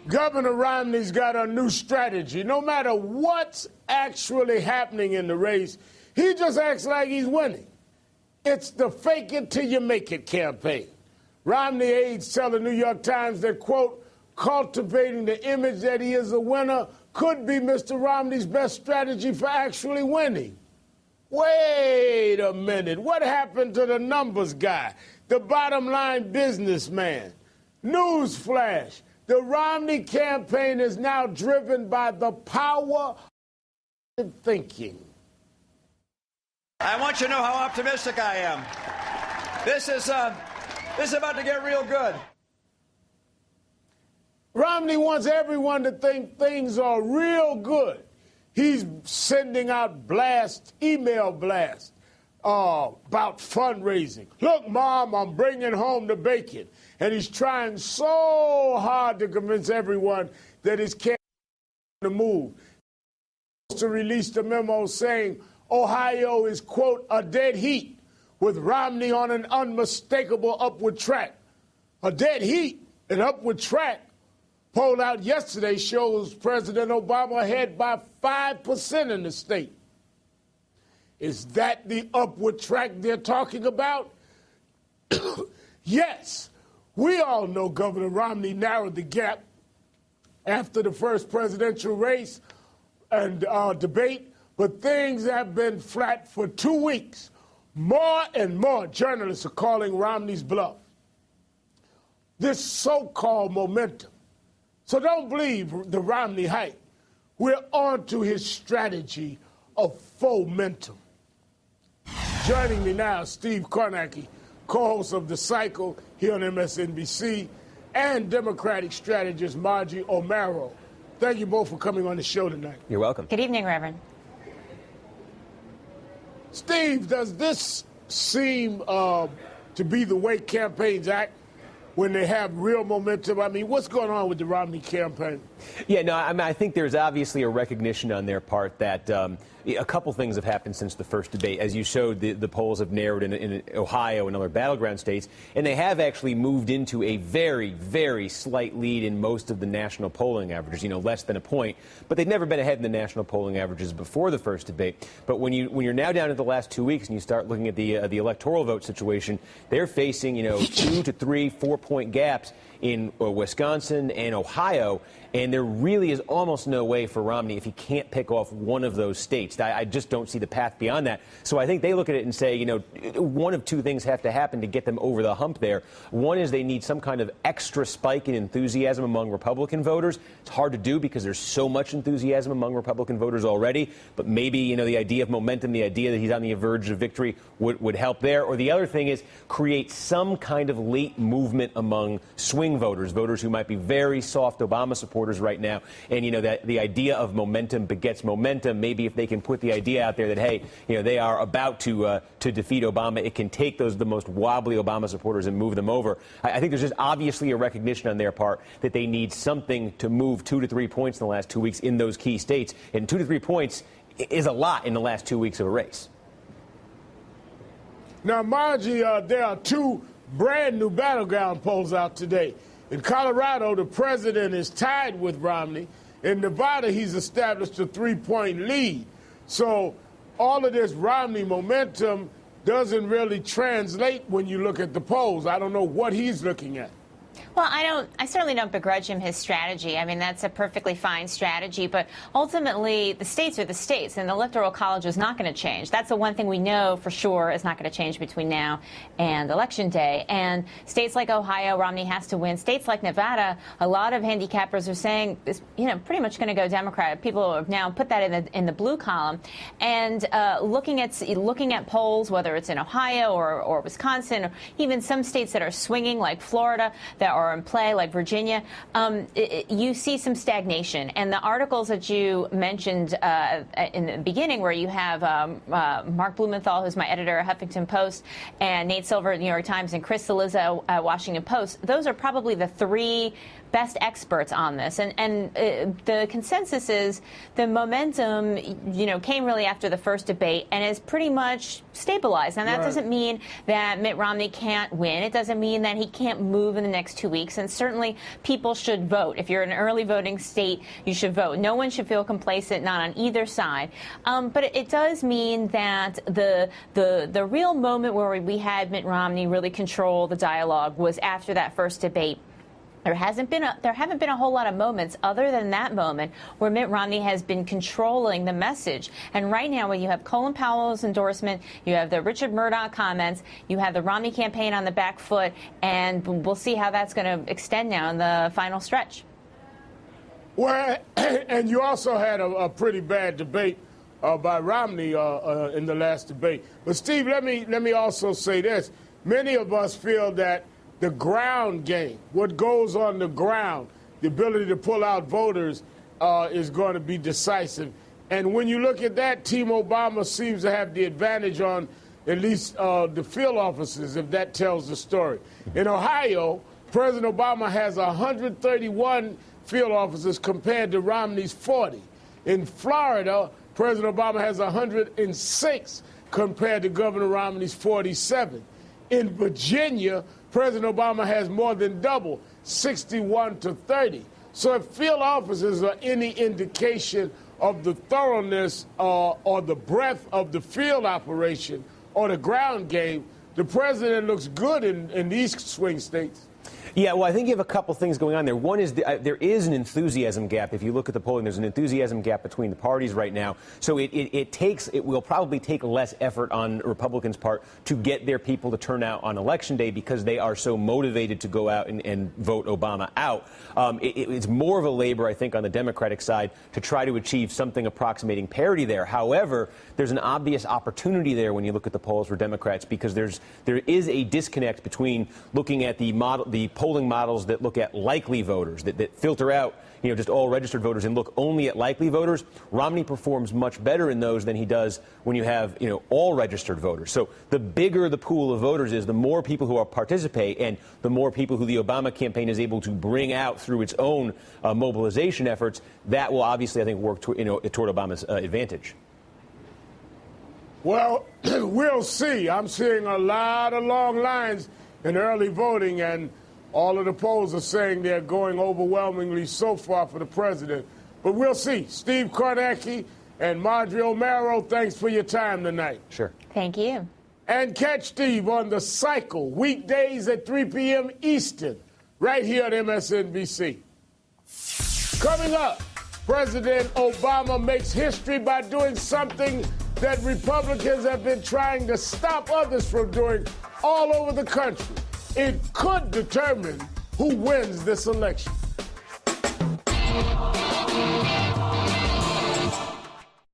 Governor Romney's got a new strategy. No matter what's actually happening in the race, he just acts like he's winning. It's the fake it till you make it campaign. Romney aides tell the New York Times that, quote, cultivating the image that he is a winner could be Mr. Romney's best strategy for actually winning. Wait a minute. What happened to the numbers guy, the bottom line businessman? Newsflash. The Romney campaign is now driven by the power of thinking. I want you to know how optimistic I am. This is about to get real good. Romney wants everyone to think things are real good. He's sending out email blasts about fundraising. Look, Mom, I'm bringing home the bacon. And he's trying so hard to convince everyone that his campaign is to move. To release the memo saying Ohio is, quote, a dead heat, with Romney on an unmistakable upward track. A dead heat, an upward track. Poll out yesterday shows President Obama ahead by 5% in the state. Is that the upward track they're talking about? Yes. We all know Governor Romney narrowed the gap after the first presidential race and debate, but things have been flat for 2 weeks. More and more journalists are calling Romney's bluff. This so-called momentum. So don't believe the Romney hype. We're on to his strategy of fomentum. Joining me now, Steve Kornacki, co-host of The Cycle here on MSNBC, and Democratic strategist Margie O'Mara. Thank you both for coming on the show tonight. You're welcome. Good evening, Reverend. Steve, does this seem to be the way campaigns act when they have real momentum? I mean, what's going on with the Romney campaign? Yeah, no, I mean, I think there's obviously a recognition on their part that a couple things have happened since the first debate. As you showed, the polls have narrowed in Ohio and other battleground states, and they have actually moved into a very, very slight lead in most of the national polling averages, less than a point. But they've never been ahead in the national polling averages before the first debate. But when you're now down to the last 2 weeks and you start looking at the electoral vote situation, they're facing, 2 to 3, 4 point gaps in Wisconsin and Ohio, and there really is almost no way for Romney if he can't pick off one of those states. I just don't see the path beyond that. So I think they look at it and say, one of two things have to happen to get them over the hump there. One is they need some kind of extra spike in enthusiasm among Republican voters. It's hard to do because there's so much enthusiasm among Republican voters already, but maybe, the idea of momentum, the idea that he's on the verge of victory would help there. Or the other thing is create some kind of late movement among swing voters who might be very soft Obama supporters right now. And, that the idea of momentum begets momentum. Maybe if they can put the idea out there that, hey, they are about to defeat Obama, it can take the most wobbly Obama supporters and move them over. I think there's just obviously a recognition on their part that they need something to move 2 to 3 points in the last 2 weeks in those key states. And 2 to 3 points is a lot in the last 2 weeks of a race. Now, Margie, there are two brand new battleground polls out today. In Colorado, the president is tied with Romney. In Nevada, he's established a 3-point lead. So all of this Romney momentum doesn't really translate when you look at the polls. I don't know what he's looking at. Well, I certainly don't begrudge him his strategy. I mean, that's a perfectly fine strategy. But ultimately, the states are the states, and the Electoral College is not going to change. That's the one thing we know for sure is not going to change between now and Election Day. And states like Ohio, Romney has to win. States like Nevada, a lot of handicappers are saying it's, pretty much going to go Democrat. People have now put that in the blue column. And looking at polls, whether it's in Ohio or Wisconsin, or even some states that are swinging like Florida, that are in play, like Virginia, you see some stagnation. And the articles that you mentioned in the beginning, where you have Mark Blumenthal, who's my editor at Huffington Post, and Nate Silver at New York Times, and Chris Cillizza at Washington Post, those are probably the three best experts on this. And the consensus is the momentum, came really after the first debate and is pretty much stabilized. And that doesn't mean that Mitt Romney can't win. It doesn't mean that he can't move in the next next 2 weeks, and certainly people should vote. If you're in an early voting state, you should vote. No one should feel complacent, not on either side. But it does mean that the real moment where we had Mitt Romney really control the dialogue was after that first debate. There haven't been a whole lot of moments other than that moment where Mitt Romney has been controlling the message. And right now, when you have Colin Powell's endorsement, you have the Richard Murdoch comments, you have the Romney campaign on the back foot, and we'll see how that's going to extend now in the final stretch. Well, and you also had a pretty bad debate by Romney in the last debate. But Steve, let me also say this: many of us feel that the ground game, what goes on the ground, the ability to pull out voters is going to be decisive. And when you look at that, Team Obama seems to have the advantage on at least the field offices, if that tells the story. In Ohio, President Obama has 131 field officers compared to Romney's 40. In Florida, President Obama has 106 compared to Governor Romney's 47. In Virginia, President Obama has more than double, 61 to 30. So if field officers are any indication of the thoroughness or the breadth of the field operation or the ground game, the president looks good in these swing states. Yeah, well, I think you have a couple things going on there. One is there is an enthusiasm gap. If you look at the polling, there's an enthusiasm gap between the parties right now. So it will probably take less effort on Republicans' part to get their people to turn out on Election Day because they are so motivated to go out and vote Obama out. It's more of a labor, I think, on the Democratic side to try to achieve something approximating parity there. However, there's an obvious opportunity there when you look at the polls for Democrats because there is a disconnect between looking at the polling models that look at likely voters, that filter out, just all registered voters and look only at likely voters. Romney performs much better in those than he does when you have, all registered voters. So the bigger the pool of voters is, the more people who participate and the more people who the Obama campaign is able to bring out through its own mobilization efforts. That will obviously, I think, work toward Obama's advantage. Well, we'll see. I'm seeing a lot of long lines in early voting, and all of the polls are saying they're going overwhelmingly so far for the president. But we'll see. Steve Kornacki and Marjorie O'Mara, thanks for your time tonight. Sure. Thank you. And catch Steve on The Cycle, weekdays at 3 p.m. Eastern, right here at MSNBC. Coming up, President Obama makes history by doing something that Republicans have been trying to stop others from doing all over the country. It could determine who wins this election.